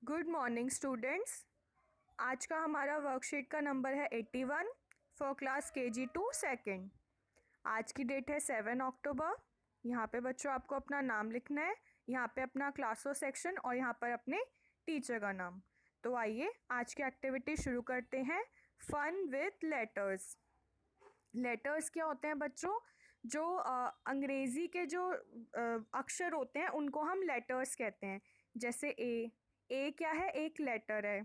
Good morning students. आज का हमारा वर्कशीट का नंबर है 81 फॉर क्लास KG2 सेकेंड। आज की डेट है 7 अक्टूबर। यहाँ पे बच्चों आपको अपना नाम लिखना है, यहाँ पे अपना क्लास और सेक्शन और यहाँ पर अपने टीचर का नाम। तो आइए आज की एक्टिविटी शुरू करते हैं। Fun with letters. लेटर्स क्या होते हैं बच्चों? जो अंग्रेज़ी के जो अक्षर होते हैं उनको हम लेटर्स कहते हैं। जैसे ए क्या है? एक लेटर है।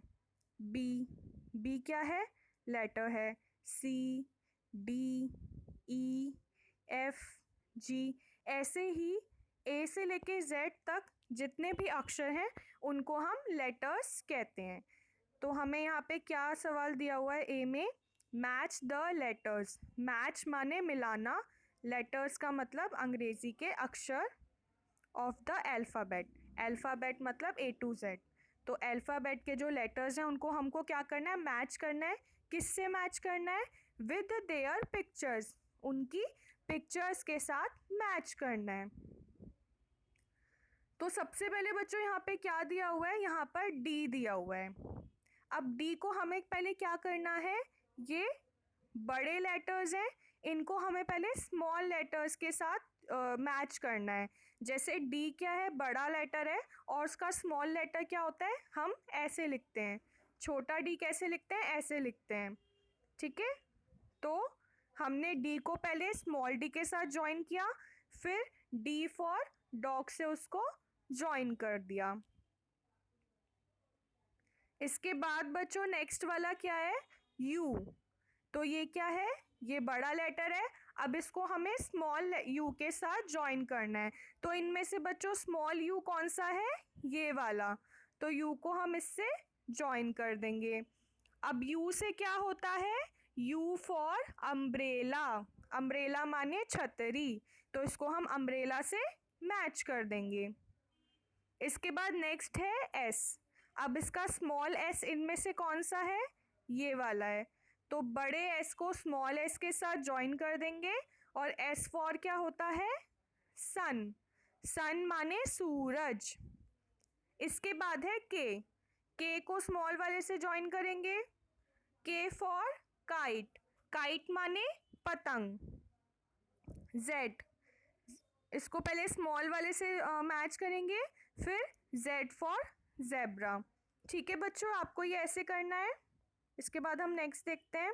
बी क्या है? लेटर है। सी, डी, ई, एफ, जी। ऐसे ही ए से लेके जेड तक जितने भी अक्षर हैं उनको हम लेटर्स कहते हैं। तो हमें यहाँ पे क्या सवाल दिया हुआ है? ए में मैच द लेटर्स। मैच माने मिलाना, लेटर्स का मतलब अंग्रेज़ी के अक्षर ऑफ द अल्फ़ाबेट। अल्फ़ाबेट मतलब A to Z। तो अल्फ़ाबेट के जो लेटर्स हैं उनको हमको क्या करना है? मैच करना है। किससे मैच करना है? With their pictures. उनकी पिक्चर्स के साथ मैच करना है। तो सबसे पहले बच्चों यहाँ पे क्या दिया हुआ है? यहाँ पर D दिया हुआ है। अब D को हमें पहले क्या करना है? ये बड़े लेटर्स हैं, इनको हमें पहले स्मॉल लेटर्स के साथ मैच करना है। जैसे डी क्या है? बड़ा लेटर है और उसका स्मॉल लेटर क्या होता है? हम ऐसे लिखते हैं। छोटा डी कैसे लिखते हैं? ऐसे लिखते हैं। ठीक है, तो हमने डी को पहले स्मॉल डी के साथ ज्वाइन किया, फिर डी फॉर डॉग से उसको ज्वाइन कर दिया। इसके बाद बच्चों नेक्स्ट वाला क्या है? यू। तो ये क्या है? ये बड़ा लेटर है। अब इसको हमें स्मॉल यू के साथ ज्वाइन करना है। तो इनमें से बच्चों स्मॉल यू कौन सा है? ये वाला। तो यू को हम इससे ज्वाइन कर देंगे। अब यू से क्या होता है? You for umbrella. अम्ब्रेला माने छतरी, तो इसको हम अम्ब्रेला से मैच कर देंगे। इसके बाद नेक्स्ट है एस। अब इसका स्मॉल एस इनमें से कौन सा है? ये वाला है। तो बड़े एस को स्मॉल एस के साथ ज्वाइन कर देंगे और एस फॉर क्या होता है? सन। सन माने सूरज। इसके बाद है के को स्मॉल वाले से ज्वाइन करेंगे। के फॉर काइट। काइट माने पतंग। जेड, इसको पहले स्मॉल वाले से मैच करेंगे, फिर जेड फॉर जेब्रा। ठीक है बच्चों, आपको ये ऐसे करना है। इसके बाद हम नेक्स्ट देखते हैं।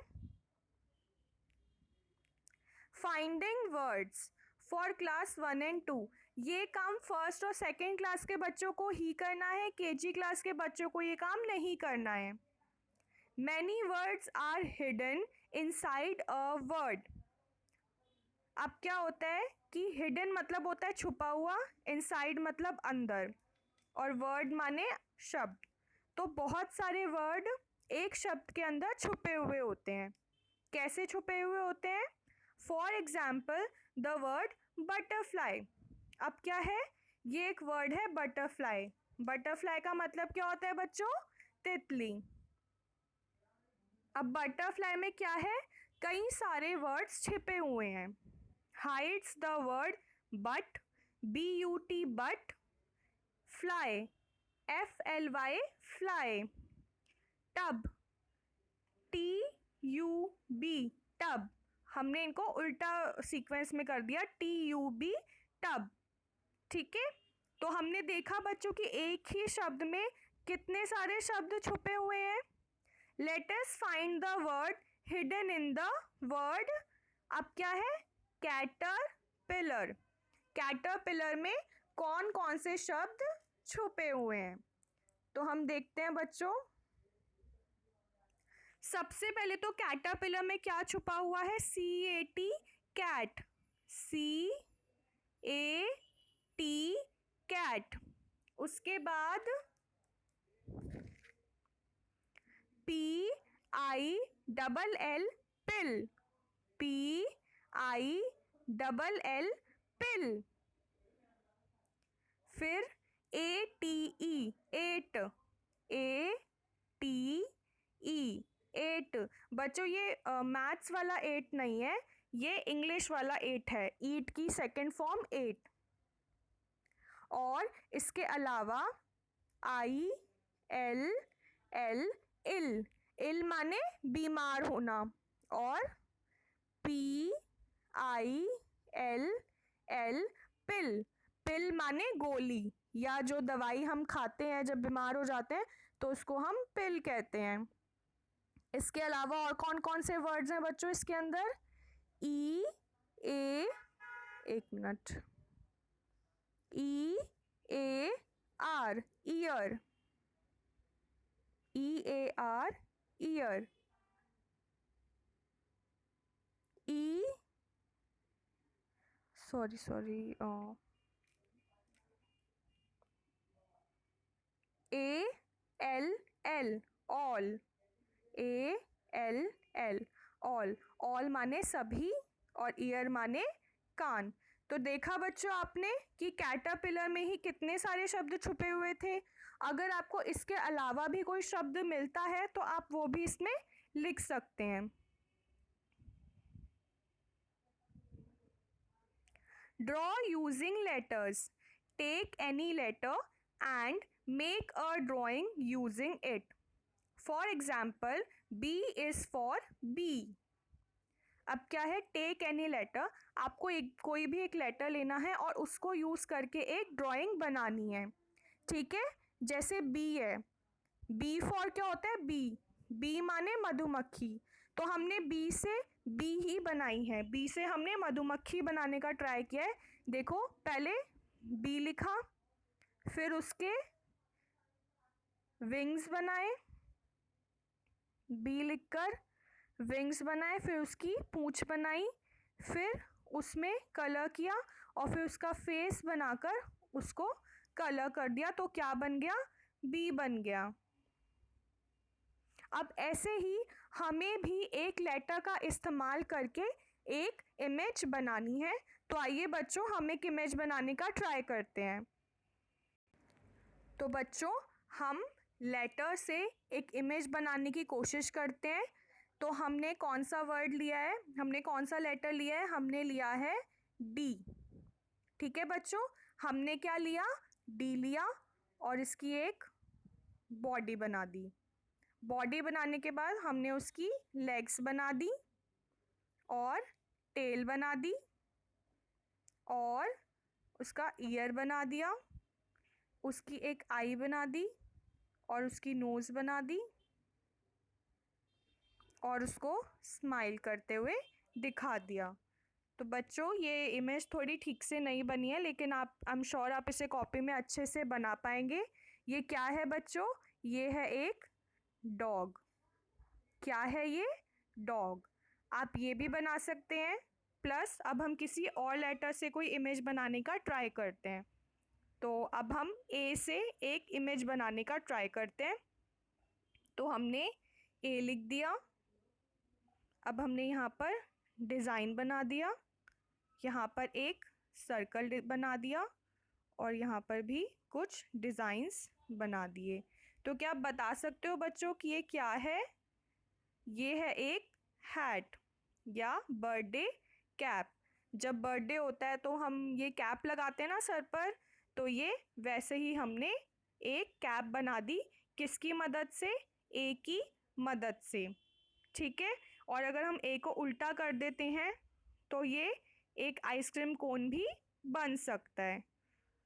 Finding words for class 1 and 2। ये काम फर्स्ट और सेकेंड क्लास के बच्चों को ही करना है, KG क्लास के बच्चों को ये काम नहीं करना है। Many words are hidden inside a word. अब क्या होता है कि हिडन मतलब होता है छुपा हुआ, इनसाइड मतलब अंदर, और वर्ड माने शब्द। तो बहुत सारे वर्ड एक शब्द के अंदर छुपे हुए होते हैं। कैसे छुपे हुए होते हैं? For example the word butterfly. अब क्या है? ये एक वर्ड है बटरफ्लाई। बटरफ्लाई का मतलब क्या होता है बच्चों? तितली। अब बटरफ्लाई में क्या है? कई सारे वर्ड्स छिपे हुए हैं। Hides the word but, BUT but, fly, FLY fly, tub, TUB tub. हमने इनको उल्टा सीक्वेंस में कर दिया, TUB टब। ठीक है, तो हमने देखा बच्चों कि एक ही शब्द में कितने सारे शब्द छुपे हुए हैं। Let us find the word hidden in the word. अब क्या है? कैटरपिलर। कैटरपिलर में कौन कौन से शब्द छुपे हुए हैं? तो हम देखते हैं बच्चों। सबसे पहले तो कैटरपिलर में क्या छुपा हुआ है? CAT cat. CAT cat. उसके बाद PILL पिल। PILL पिल। फिर ATE एट। ATE eight. बच्चों ये मैथ्स वाला एट नहीं है, ये इंग्लिश वाला एट है। ईट की सेकंड फॉर्म एट। और इसके अलावा एल एल इल, इल माने बीमार होना। और पी आई एल एल पिल, पिल माने गोली या जो दवाई हम खाते हैं जब बीमार हो जाते हैं तो उसको हम पिल कहते हैं। इसके अलावा और कौन कौन से वर्ड्स हैं बच्चों इसके अंदर? ई ए, एक minute, E A R, year, E A R, year. E, sorry A L L, all, A L L, all, all माने सभी और ईयर माने कान। तो देखा बच्चों आपने कि कैटरपिलर में ही कितने सारे शब्द छुपे हुए थे। अगर आपको इसके अलावा भी कोई शब्द मिलता है तो आप वो भी इसमें लिख सकते हैं। Draw using letters, take any letter and make a drawing using it. For example, B is for bee. अब क्या है? टेक एनी लेटर, आपको कोई भी एक लेटर लेना है और उसको यूज करके एक ड्राइंग बनानी है। ठीक है, जैसे B है, B फॉर क्या होता है? बी माने मधुमक्खी, तो हमने बी से बी ही बनाई है, बी से हमने मधुमक्खी बनाने का ट्राई किया है। देखो, पहले बी लिखा, फिर उसके विंग्स बनाए, बी लिखकर विंग्स बनाए, फिर उसकी पूंछ बनाई, फिर उसमें कलर किया और फिर उसका फेस बनाकर उसको कलर कर दिया, तो क्या बन गया? बी बन गया। अब ऐसे ही हमें भी एक लेटर का इस्तेमाल करके एक इमेज बनानी है। तो आइए बच्चों, हम एक इमेज बनाने का ट्राई करते हैं। तो बच्चों, हम लेटर से एक इमेज बनाने की कोशिश करते हैं। तो हमने कौन सा वर्ड लिया है, हमने कौन सा लेटर लिया है? हमने लिया है डी। ठीक है बच्चों, हमने क्या लिया? डी लिया और इसकी एक बॉडी बना दी। बॉडी बनाने के बाद हमने उसकी लेग्स बना दी और टेल बना दी और उसका ईयर बना दिया, उसकी एक आई बना दी और उसकी नोज़ बना दी और उसको स्माइल करते हुए दिखा दिया। तो बच्चों, ये इमेज थोड़ी ठीक से नहीं बनी है, लेकिन आई एम श्योर आप इसे कॉपी में अच्छे से बना पाएंगे। ये क्या है बच्चों? ये है एक डॉग। क्या है ये? डॉग। आप ये भी बना सकते हैं। प्लस अब हम किसी और लेटर से कोई इमेज बनाने का ट्राई करते हैं। तो अब हम ए से एक इमेज बनाने का ट्राई करते हैं। तो हमने ए लिख दिया, अब हमने यहाँ पर डिज़ाइन बना दिया, यहाँ पर एक सर्कल बना दिया और यहाँ पर भी कुछ डिज़ाइंस बना दिए। तो क्या आप बता सकते हो बच्चों कि ये क्या है? ये है एक हैट या बर्थडे कैप। जब बर्थडे होता है तो हम ये कैप लगाते हैं ना सर पर, तो ये वैसे ही हमने एक कैप बना दी। किसकी मदद से? ए की मदद से। ठीक है, और अगर हम ए को उल्टा कर देते हैं तो ये एक आइसक्रीम कोन भी बन सकता है।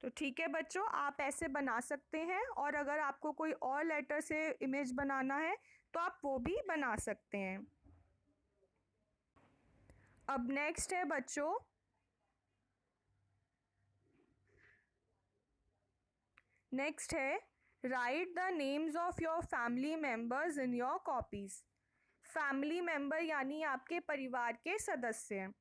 तो ठीक है बच्चों, आप ऐसे बना सकते हैं और अगर आपको कोई और लेटर से इमेज बनाना है तो आप वो भी बना सकते हैं। अब नेक्स्ट है बच्चों, नेक्स्ट है right the names of your family members in your copies. Family member यानी आपके परिवार के सदस्य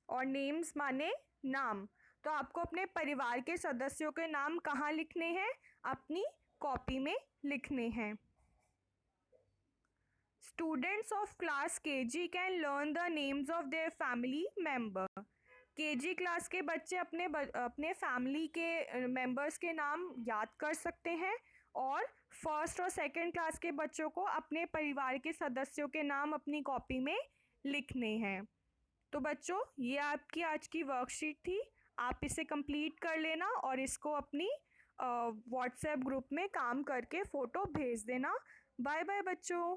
और नेम्स माने नाम। तो आपको अपने परिवार के सदस्यों के नाम कहाँ लिखने हैं? अपनी कॉपी में लिखने हैं। Students of class KG can learn the names of their family member. KG class के बच्चे अपने फैमिली के मेंबर्स के नाम याद कर सकते हैं और फर्स्ट और सेकंड क्लास के बच्चों को अपने परिवार के सदस्यों के नाम अपनी कॉपी में लिखने हैं। तो बच्चों, ये आपकी आज की वर्कशीट थी, आप इसे कंप्लीट कर लेना और इसको अपनी व्हाट्सएप ग्रुप में काम करके फ़ोटो भेज देना। बाय बाय बच्चों।